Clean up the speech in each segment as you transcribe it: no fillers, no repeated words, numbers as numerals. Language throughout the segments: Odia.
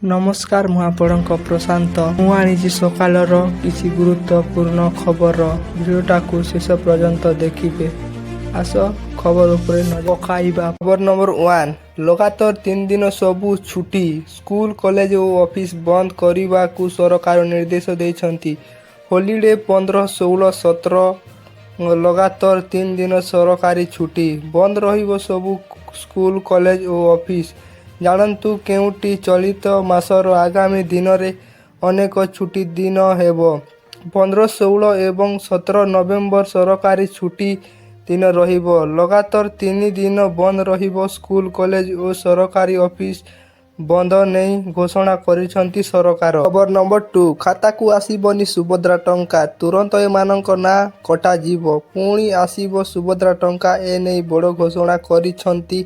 ନମସ୍କାର, ମୁଁ ଆପଣଙ୍କ ପ୍ରଶାନ୍ତ। ମୁଁ ଆଣିଛି ସକାଳର କିଛି ଗୁରୁତ୍ୱପୂର୍ଣ୍ଣ ଖବର। ଭିଡ଼ିଓଟାକୁ ଶେଷ ପର୍ଯ୍ୟନ୍ତ ଦେଖିବେ। ଆସ ଖବର ଉପରେ ପକାଇବା। ଖବର ନମ୍ବର 1, ଲଗାତାର 3 ଦିନ ସବୁ ଛୁଟି। ସ୍କୁଲ, କଲେଜ ଓ ଅଫିସ ବନ୍ଦ କରିବାକୁ ସରକାର ନିର୍ଦ୍ଦେଶ ଦେଇଛନ୍ତି। ହଲିଡେ 15, 16, 17 ଲଗାତାର 3 ଦିନ ସରକାରୀ ଛୁଟି। ବନ୍ଦ ରହିବ ସବୁ ସ୍କୁଲ, କଲେଜ ଓ ଅଫିସ। ଜାଣନ୍ତୁ କେଉଁଠି ଚଳିତ ମାସର ଆଗାମୀ ଦିନରେ ଅନେକ ଛୁଟି ଦିନ ହେବ। 15, 16 ଏବଂ 17 ନଭେମ୍ବର ସରକାରୀ ଛୁଟି ଦିନ ରହିବ। ଲଗାତାର 3 ଦିନ ବନ୍ଦ ରହିବ ସ୍କୁଲ, କଲେଜ ଓ ସରକାରୀ ଅଫିସ ବନ୍ଦ ନେଇ ଘୋଷଣା କରିଛନ୍ତି ସରକାର। ଖବର ନମ୍ବର 2, ଖାତାକୁ ଆସିବନି ସୁଭଦ୍ରା ଟଙ୍କା, ତୁରନ୍ତ ଏମାନଙ୍କ ନାଁ କଟାଯିବ। ପୁଣି ଆସିବ ସୁଭଦ୍ରା ଟଙ୍କା, ଏନେଇ ବଡ଼ ଘୋଷଣା କରିଛନ୍ତି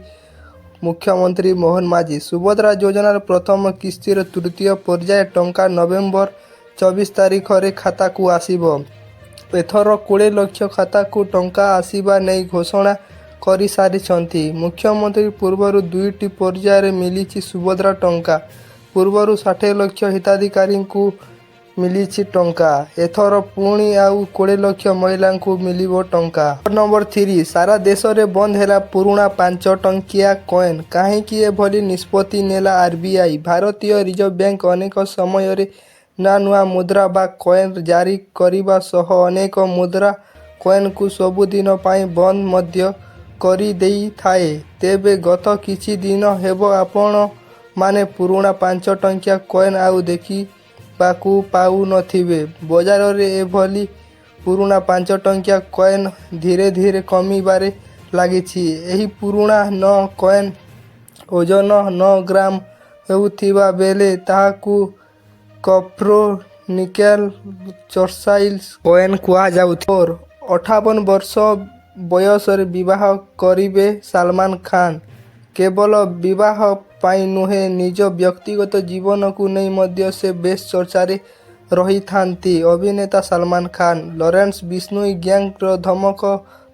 ମୁଖ୍ୟମନ୍ତ୍ରୀ ମୋହନ ମାଝୀ। ସୁଭଦ୍ରା ଯୋଜନାର ପ୍ରଥମ କିସ୍ତିର ତୃତୀୟ ପର୍ଯ୍ୟାୟ ଟଙ୍କା ନଭେମ୍ବର 24 ତାରିଖରେ ଖାତାକୁ ଆସିବ। ଏଥର 20 ଲକ୍ଷ ଖାତାକୁ ଟଙ୍କା ଆସିବା ନେଇ ଘୋଷଣା କରିସାରିଛନ୍ତି ମୁଖ୍ୟମନ୍ତ୍ରୀ। ପୂର୍ବରୁ 2ଟି ପର୍ଯ୍ୟାୟରେ ମିଳିଛି ସୁଭଦ୍ରା ଟଙ୍କା। ପୂର୍ବରୁ 60 ଲକ୍ଷ ହିତାଧିକାରୀଙ୍କୁ ମିଳିଛି ଟଙ୍କା। ଏଥର ପୁଣି ଆଉ 20 ଲକ୍ଷ ମହିଳାଙ୍କୁ ମିଳିବ ଟଙ୍କା। ନମ୍ବର 3, ସାରା ଦେଶରେ ବନ୍ଦ ହେଲା ପୁରୁଣା 5 ଟଙ୍କିଆ କଏନ୍। କାହିଁକି ଏଭଳି ନିଷ୍ପତ୍ତି ନେଲା ଆରବିଆଇ? ଭାରତୀୟ ରିଜର୍ଭ ବ୍ୟାଙ୍କ ଅନେକ ସମୟରେ ନୂଆ ମୁଦ୍ରା ବା କଏନ୍ ଜାରି କରିବା ସହ ଅନେକ ମୁଦ୍ରା କଏନ୍କୁ ସବୁଦିନ ପାଇଁ ବନ୍ଦ ମଧ୍ୟ କରିଦେଇଥାଏ। ତେବେ ଗତ କିଛି ଦିନ ହେବ ଆପଣମାନେ ପୁରୁଣା 5 ଟଙ୍କିଆ କଏନ୍ ଆଉ ଦେଖିବାକୁ ପାଉନଥିବେ। ବଜାରରେ ଏଭଳି ପୁରୁଣା 5 ଟଙ୍କିଆ କଏନ୍ ଧୀରେ ଧୀରେ କମିବାରେ ଲାଗିଛି। ଏହି ପୁରୁଣା 9 କଏନ୍ ଓଜନ 9 ଗ୍ରାମ ହେଉଥିବା ବେଳେ ତାହାକୁ କପ୍ର ନିକେଲ ଚର୍ସାଇଲ୍ କଏନ୍ କୁହାଯାଉଥିଲା। 58 ବର୍ଷ ବୟସରେ ବିବାହ କରିବେ ସଲମାନ ଖାନ। କେବଳ ବିବାହ ପାଇଁ ନୁହେଁ, ନିଜ ବ୍ୟକ୍ତିଗତ ଜୀବନକୁ ନେଇ ମଧ୍ୟ ସେ ବେଶ୍ ଚର୍ଚ୍ଚାରେ ରହିଥାନ୍ତି ଅଭିନେତା ସଲମାନ ଖାନ। ଲରେନ୍ସ ବିଷ୍ଣୋଇ ଗ୍ୟାଙ୍ଗର ଧମକ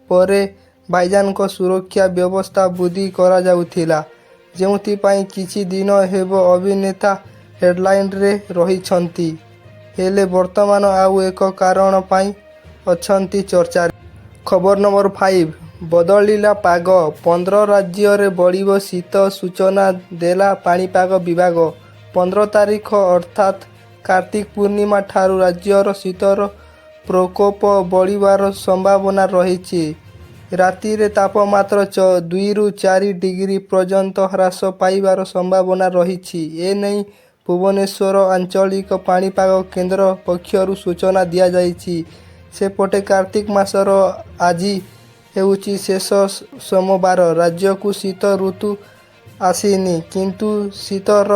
ପରେ ଭାଇଜାନଙ୍କ ସୁରକ୍ଷା ବ୍ୟବସ୍ଥା ବୃଦ୍ଧି କରାଯାଇଥିଲା, ଯେଉଁଥିପାଇଁ କିଛି ଦିନ ହେବ ଅଭିନେତା ହେଡଲାଇନରେ ରହିଛନ୍ତି। ହେଲେ ବର୍ତ୍ତମାନ ଆଉ ଏକ କାରଣ ପାଇଁ ଅଛନ୍ତି ଚର୍ଚ୍ଚାରେ। ଖବର ନମ୍ବର 5, ବଦଳିଲା ପାଗ, 15 ରାଜ୍ୟରେ ବଢ଼ିବ ଶୀତ ସୂଚନା ଦେଲା ପାଣିପାଗ ବିଭାଗ। 15 ତାରିଖ ଅର୍ଥାତ୍ କାର୍ତ୍ତିକ ପୂର୍ଣ୍ଣିମା ଠାରୁ ରାଜ୍ୟର ଶୀତର ପ୍ରକୋପ ବଢ଼ିବାର ସମ୍ଭାବନା ରହିଛି। ରାତିରେ ତାପମାତ୍ରା 2ରୁ 4 ଡିଗ୍ରୀ ପର୍ଯ୍ୟନ୍ତ ହ୍ରାସ ପାଇବାର ସମ୍ଭାବନା ରହିଛି। ଏନେଇ ଭୁବନେଶ୍ୱର ଆଞ୍ଚଳିକ ପାଣିପାଗ କେନ୍ଦ୍ର ପକ୍ଷରୁ ସୂଚନା ଦିଆଯାଇଛି। ସେପଟେ କାର୍ତ୍ତିକ ମାସର ଆଜି ହେଉଛି ଶେଷ ସୋମବାର। ରାଜ୍ୟକୁ ଶୀତ ଋତୁ ଆସିନି, କିନ୍ତୁ ଶୀତର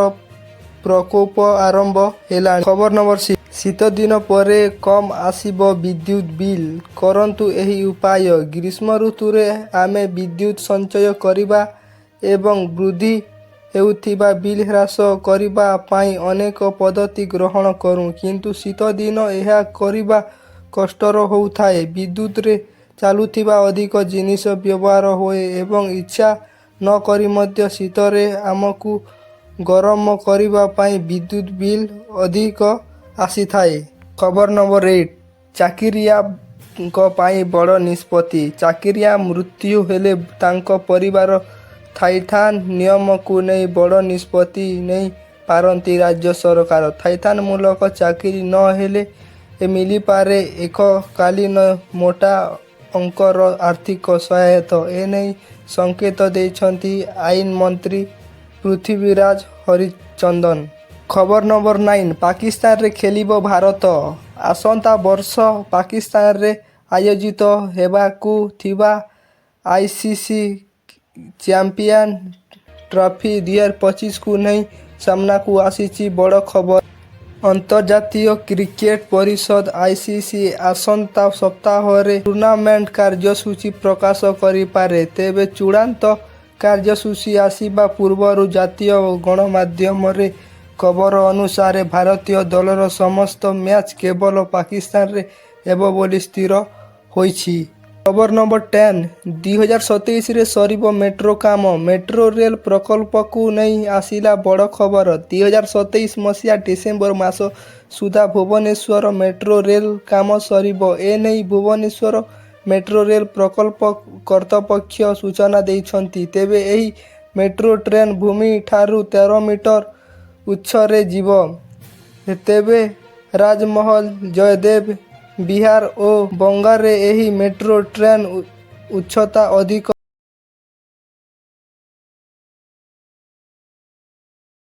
ପ୍ରକୋପ ଆରମ୍ଭ ହେଲାଣି। ଖବର ନମ୍ବର 6, ଶୀତଦିନ ପରେ କମ୍ ଆସିବ ବିଦ୍ୟୁତ୍ ବିଲ୍। କରନ୍ତୁ ଏହି ଉପାୟ। ଗ୍ରୀଷ୍ମ ଋତୁରେ ଆମେ ବିଦ୍ୟୁତ୍ ସଞ୍ଚୟ କରିବା ଏବଂ ବୃଦ୍ଧି ହେଉଥିବା ବିଲ୍ ହ୍ରାସ କରିବା ପାଇଁ ଅନେକ ପଦ୍ଧତି ଗ୍ରହଣ କରୁ, କିନ୍ତୁ ଶୀତଦିନ ଏହା କରିବା କଷ୍ଟକର ହୋଇଥାଏ। ବିଦ୍ୟୁତରେ ଚାଲୁଥିବା ଅଧିକ ଜିନିଷ ବ୍ୟବହାର ହୁଏ ଏବଂ ଇଚ୍ଛା ନ କରି ମଧ୍ୟ ଶୀତରେ ଆମକୁ ଗରମ କରିବା ପାଇଁ ବିଦ୍ୟୁତ୍ ବିଲ୍ ଅଧିକ ଆସିଥାଏ। ଖବର ନମ୍ବର 8, ଚାକିରିଆଙ୍କ ପାଇଁ ବଡ଼ ନିଷ୍ପତ୍ତି। ଚାକିରିଆ ମୃତ୍ୟୁ ହେଲେ ତାଙ୍କ ପରିବାର ଥଇଥାନ ନିୟମକୁ ନେଇ ବଡ଼ ନିଷ୍ପତ୍ତି ନେଇ ପାରନ୍ତି ରାଜ୍ୟ ସରକାର। ଥଇଥାନମୂଳକ ଚାକିରି ନ ହେଲେ ମିଳିପାରେ ଏକକାଳୀନ ମୋଟା ଅଙ୍କର ଆର୍ଥିକ ସହାୟତା। ଏନେଇ ସଂକେତ ଦେଇଛନ୍ତି ଆଇନ ମନ୍ତ୍ରୀ ପୃଥ୍ୱୀରାଜ ହରିଚନ୍ଦନ। ଖବର ନମ୍ବର 9, ପାକିସ୍ତାନରେ ଖେଳିବ ଭାରତ। ଆସନ୍ତା ବର୍ଷ ପାକିସ୍ତାନରେ ଆୟୋଜିତ ହେବାକୁ ଥିବା ଆଇସିସି ଚାମ୍ପିୟନ୍ସ ଟ୍ରଫି 2025କୁ ନେଇ ସାମ୍ନାକୁ ଆସିଛି ବଡ଼ ଖବର। ଅନ୍ତର୍ଜାତୀୟ କ୍ରିକେଟ ପରିଷଦ ଆଇସିସି ଆସନ୍ତା ସପ୍ତାହରେ ଟୁର୍ଣ୍ଣାମେଣ୍ଟ କାର୍ଯ୍ୟସୂଚୀ ପ୍ରକାଶ କରିପାରେ। ତେବେ ଚୂଡ଼ାନ୍ତ କାର୍ଯ୍ୟସୂଚୀ ଆସିବା ପୂର୍ବରୁ ଜାତୀୟ ଗଣମାଧ୍ୟମରେ ଖବର ଅନୁସାରେ ଭାରତୀୟ ଦଳର ସମସ୍ତ ମ୍ୟାଚ୍ କେବଳ ପାକିସ୍ତାନରେ ହେବ ବୋଲି ସ୍ଥିର ହୋଇଛି। ଖବର ନମ୍ବର 10 2027ରେ ସରିବ ମେଟ୍ରୋ କାମ। ମେଟ୍ରୋ ରେଲ ପ୍ରକଳ୍ପକୁ ନେଇ ଆସିଲା ବଡ଼ ଖବର। 2027 ମସିହା ଡିସେମ୍ବର ମାସ ସୁଦ୍ଧା ଭୁବନେଶ୍ୱର ମେଟ୍ରୋ ରେଲ କାମ ସରିବ। ଏନେଇ ଭୁବନେଶ୍ୱର ମେଟ୍ରୋ ରେଲ ପ୍ରକଳ୍ପ କର୍ତ୍ତୃପକ୍ଷ ସୂଚନା ଦେଇଛନ୍ତି। ତେବେ ଏହି ମେଟ୍ରୋ ଟ୍ରେନ୍ ଭୂମି ଠାରୁ 13 ମିଟର ଉଚ୍ଚରେ ଯିବ। ତେବେ ରାଜମହଲ, ଜୟଦେବ ବିହାର ଓ ବଙ୍ଗାରେ ଏହି ମେଟ୍ରୋ ଟ୍ରେନ୍ ଉଚ୍ଚତା ଅଧିକ।